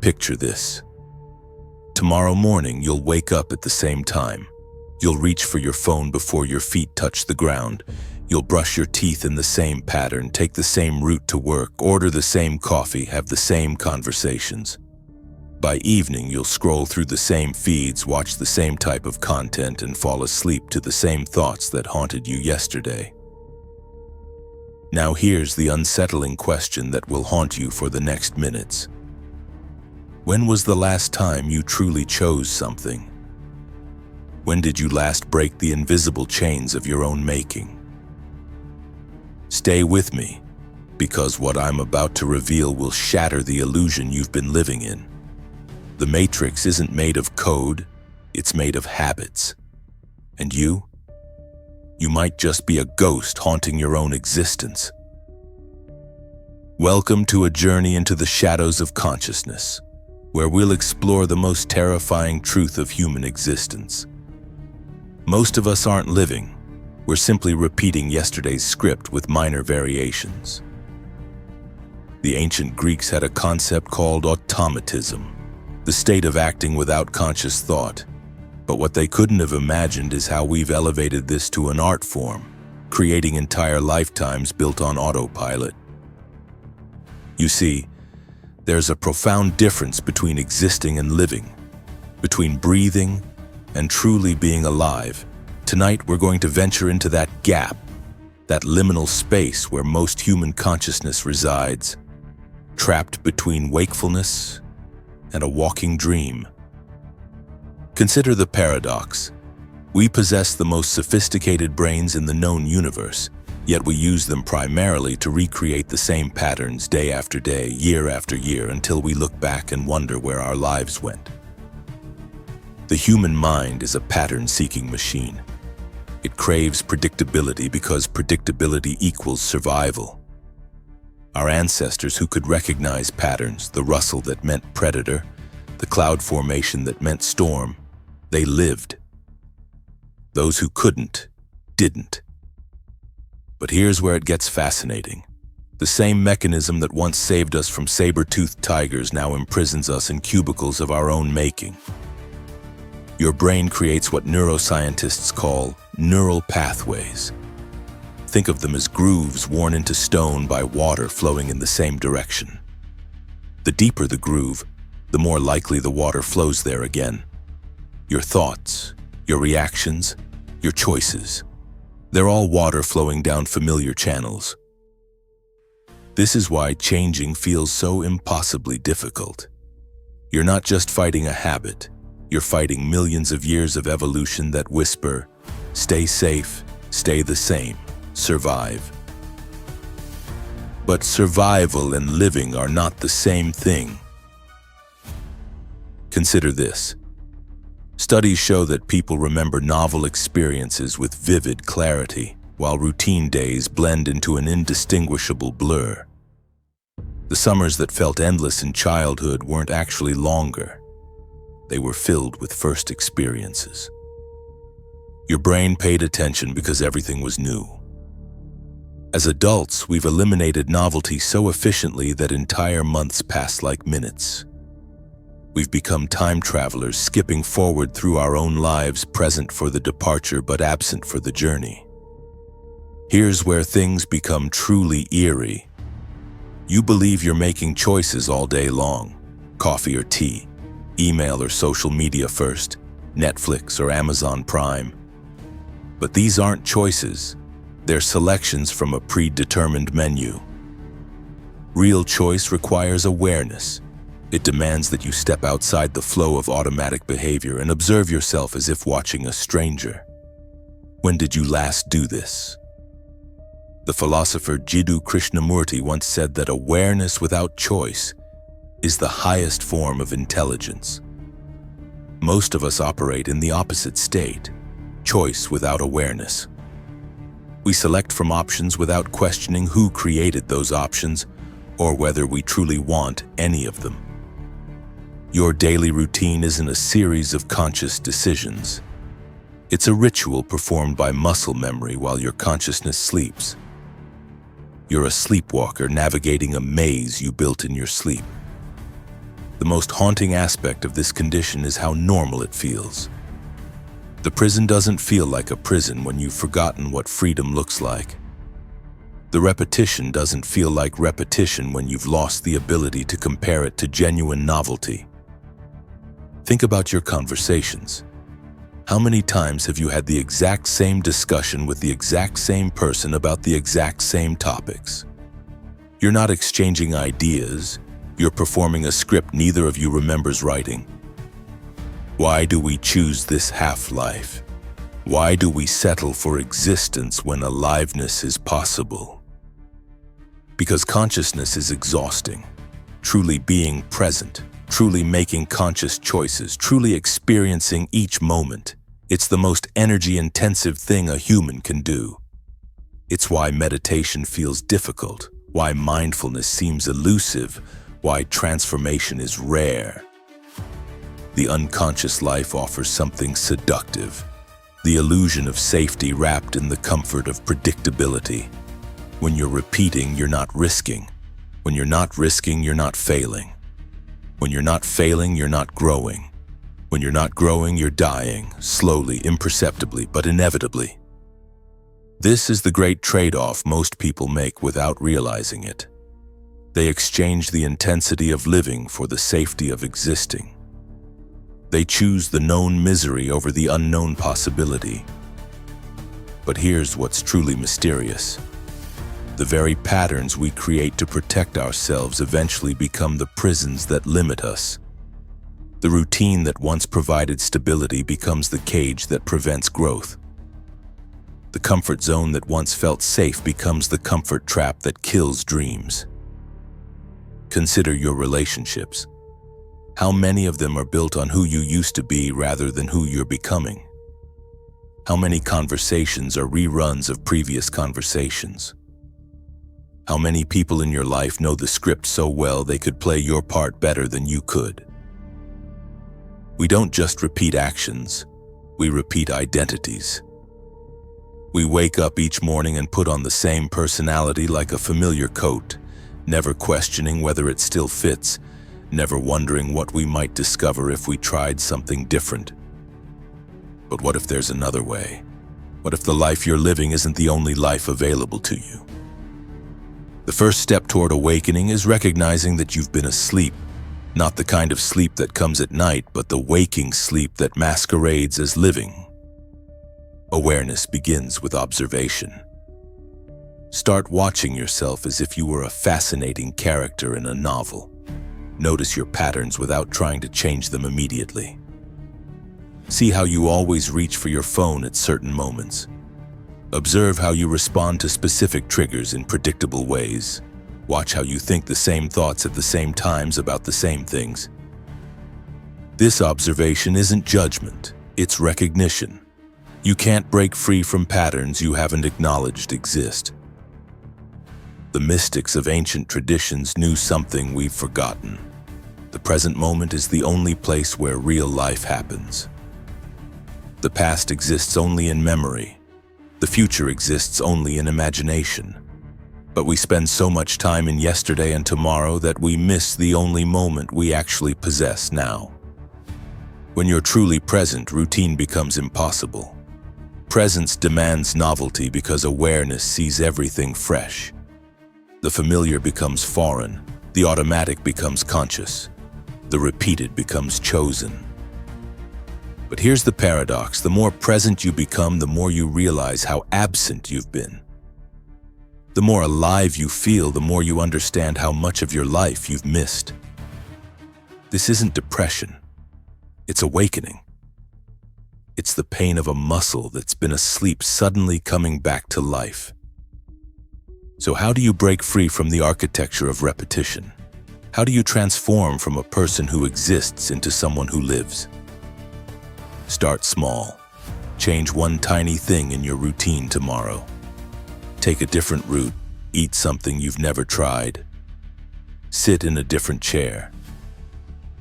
Picture this. Tomorrow morning, you'll wake up at the same time. You'll reach for your phone before your feet touch the ground. You'll brush your teeth in the same pattern, take the same route to work, order the same coffee, have the same conversations. By evening, you'll scroll through the same feeds, watch the same type of content, and fall asleep to the same thoughts that haunted you yesterday. Now here's the unsettling question that will haunt you for the next minutes. When was the last time you truly chose something? When did you last break the invisible chains of your own making? Stay with me, because what I'm about to reveal will shatter the illusion you've been living in. The Matrix isn't made of code, it's made of habits. And you? You might just be a ghost haunting your own existence. Welcome to a journey into the shadows of consciousness, where we'll explore the most terrifying truth of human existence. Most of us aren't living. We're simply repeating yesterday's script with minor variations. The ancient Greeks had a concept called automatism, the state of acting without conscious thought. But what they couldn't have imagined is how we've elevated this to an art form, creating entire lifetimes built on autopilot. You see, there's a profound difference between existing and living, between breathing and truly being alive. Tonight, we're going to venture into that gap, that liminal space where most human consciousness resides, trapped between wakefulness and a walking dream. Consider the paradox. We possess the most sophisticated brains in the known universe, yet we use them primarily to recreate the same patterns day after day, year after year, until we look back and wonder where our lives went. The human mind is a pattern-seeking machine. It craves predictability because predictability equals survival. Our ancestors who could recognize patterns, the rustle that meant predator, the cloud formation that meant storm, they lived. Those who couldn't, didn't. But here's where it gets fascinating. The same mechanism that once saved us from saber-toothed tigers now imprisons us in cubicles of our own making. Your brain creates what neuroscientists call neural pathways. Think of them as grooves worn into stone by water flowing in the same direction. The deeper the groove, the more likely the water flows there again. Your thoughts, your reactions, your choices, they're all water flowing down familiar channels. This is why changing feels so impossibly difficult. You're not just fighting a habit, you're fighting millions of years of evolution that whisper, stay safe, stay the same, survive. But survival and living are not the same thing. Consider this. Studies show that people remember novel experiences with vivid clarity, while routine days blend into an indistinguishable blur. The summers that felt endless in childhood weren't actually longer. They were filled with first experiences. Your brain paid attention because everything was new. As adults, we've eliminated novelty so efficiently that entire months pass like minutes. We've become time travelers, skipping forward through our own lives, present for the departure but absent for the journey. Here's where things become truly eerie. You believe you're making choices all day long, coffee or tea, email or social media first, Netflix or Amazon Prime. But these aren't choices, they're selections from a predetermined menu. Real choice requires awareness. It demands that you step outside the flow of automatic behavior and observe yourself as if watching a stranger. When did you last do this? The philosopher Jiddu Krishnamurti once said that awareness without choice is the highest form of intelligence. Most of us operate in the opposite state, choice without awareness. We select from options without questioning who created those options or whether we truly want any of them. Your daily routine isn't a series of conscious decisions. It's a ritual performed by muscle memory while your consciousness sleeps. You're a sleepwalker navigating a maze you built in your sleep. The most haunting aspect of this condition is how normal it feels. The prison doesn't feel like a prison when you've forgotten what freedom looks like. The repetition doesn't feel like repetition when you've lost the ability to compare it to genuine novelty. Think about your conversations. How many times have you had the exact same discussion with the exact same person about the exact same topics? You're not exchanging ideas, you're performing a script neither of you remembers writing. Why do we choose this half-life? Why do we settle for existence when aliveness is possible? Because consciousness is exhausting. Truly being present, truly making conscious choices, truly experiencing each moment. It's the most energy-intensive thing a human can do. It's why meditation feels difficult, why mindfulness seems elusive, why transformation is rare. The unconscious life offers something seductive, the illusion of safety wrapped in the comfort of predictability. When you're repeating, you're not risking. When you're not risking, you're not failing. When you're not failing, you're not growing. When you're not growing, you're dying, slowly, imperceptibly, but inevitably. This is the great trade-off most people make without realizing it. They exchange the intensity of living for the safety of existing. They choose the known misery over the unknown possibility. But here's what's truly mysterious. The very patterns we create to protect ourselves eventually become the prisons that limit us. The routine that once provided stability becomes the cage that prevents growth. The comfort zone that once felt safe becomes the comfort trap that kills dreams. Consider your relationships. How many of them are built on who you used to be rather than who you're becoming? How many conversations are reruns of previous conversations? How many people in your life know the script so well they could play your part better than you could? We don't just repeat actions, we repeat identities. We wake up each morning and put on the same personality like a familiar coat, never questioning whether it still fits, never wondering what we might discover if we tried something different. But what if there's another way? What if the life you're living isn't the only life available to you? The first step toward awakening is recognizing that you've been asleep. Not the kind of sleep that comes at night, but the waking sleep that masquerades as living. Awareness begins with observation. Start watching yourself as if you were a fascinating character in a novel. Notice your patterns without trying to change them immediately. See how you always reach for your phone at certain moments. Observe how you respond to specific triggers in predictable ways. Watch how you think the same thoughts at the same times about the same things. This observation isn't judgment, it's recognition. You can't break free from patterns you haven't acknowledged exist. The mystics of ancient traditions knew something we've forgotten. The present moment is the only place where real life happens. The past exists only in memory. The future exists only in imagination. But we spend so much time in yesterday and tomorrow that we miss the only moment we actually possess now. When you're truly present, routine becomes impossible. Presence demands novelty because awareness sees everything fresh. The familiar becomes foreign, the automatic becomes conscious, the repeated becomes chosen. But here's the paradox: the more present you become, the more you realize how absent you've been. The more alive you feel, the more you understand how much of your life you've missed. This isn't depression, it's awakening. It's the pain of a muscle that's been asleep suddenly coming back to life. So how do you break free from the architecture of repetition? How do you transform from a person who exists into someone who lives? Start small. Change one tiny thing in your routine tomorrow. Take a different route, eat something you've never tried. Sit in a different chair.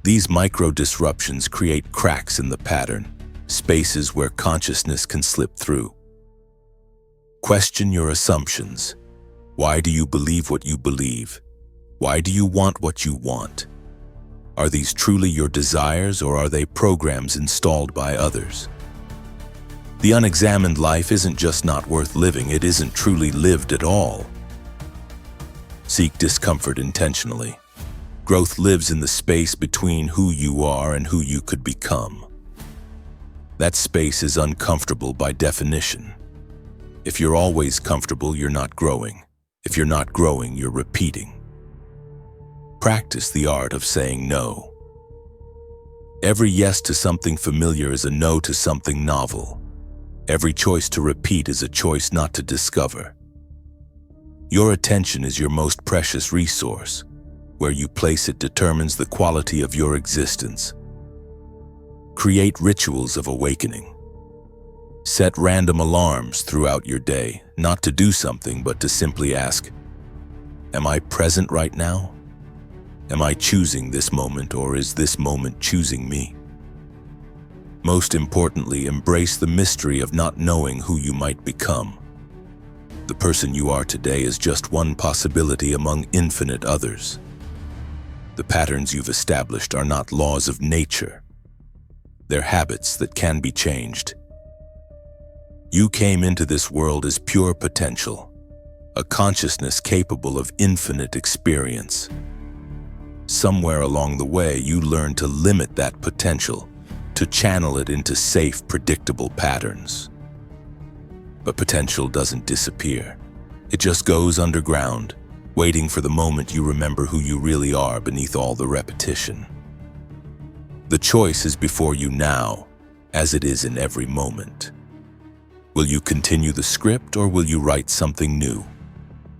These micro-disruptions create cracks in the pattern, spaces where consciousness can slip through. Question your assumptions. Why do you believe what you believe? Why do you want what you want? Are these truly your desires, or are they programs installed by others? The unexamined life isn't just not worth living, it isn't truly lived at all. Seek discomfort intentionally. Growth lives in the space between who you are and who you could become. That space is uncomfortable by definition. If you're always comfortable, you're not growing. If you're not growing, you're repeating. Practice the art of saying no. Every yes to something familiar is a no to something novel. Every choice to repeat is a choice not to discover. Your attention is your most precious resource. Where you place it determines the quality of your existence. Create rituals of awakening. Set random alarms throughout your day, not to do something, but to simply ask, am I present right now? Am I choosing this moment, or is this moment choosing me? Most importantly, embrace the mystery of not knowing who you might become. The person you are today is just one possibility among infinite others. The patterns you've established are not laws of nature. They're habits that can be changed. You came into this world as pure potential, a consciousness capable of infinite experience. Somewhere along the way, you learned to limit that potential, to channel it into safe, predictable patterns. But potential doesn't disappear. It just goes underground, waiting for the moment you remember who you really are beneath all the repetition. The choice is before you now, as it is in every moment. Will you continue the script, or will you write something new?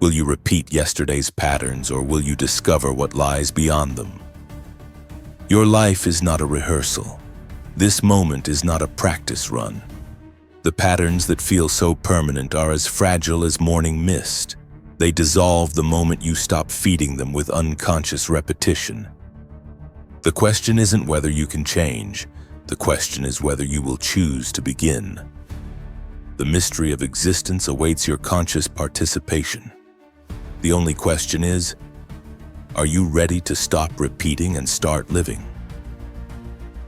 Will you repeat yesterday's patterns, or will you discover what lies beyond them? Your life is not a rehearsal. This moment is not a practice run. The patterns that feel so permanent are as fragile as morning mist. They dissolve the moment you stop feeding them with unconscious repetition. The question isn't whether you can change. The question is whether you will choose to begin. The mystery of existence awaits your conscious participation. The only question is, are you ready to stop repeating and start living?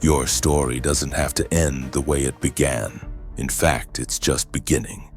Your story doesn't have to end the way it began. In fact, it's just beginning.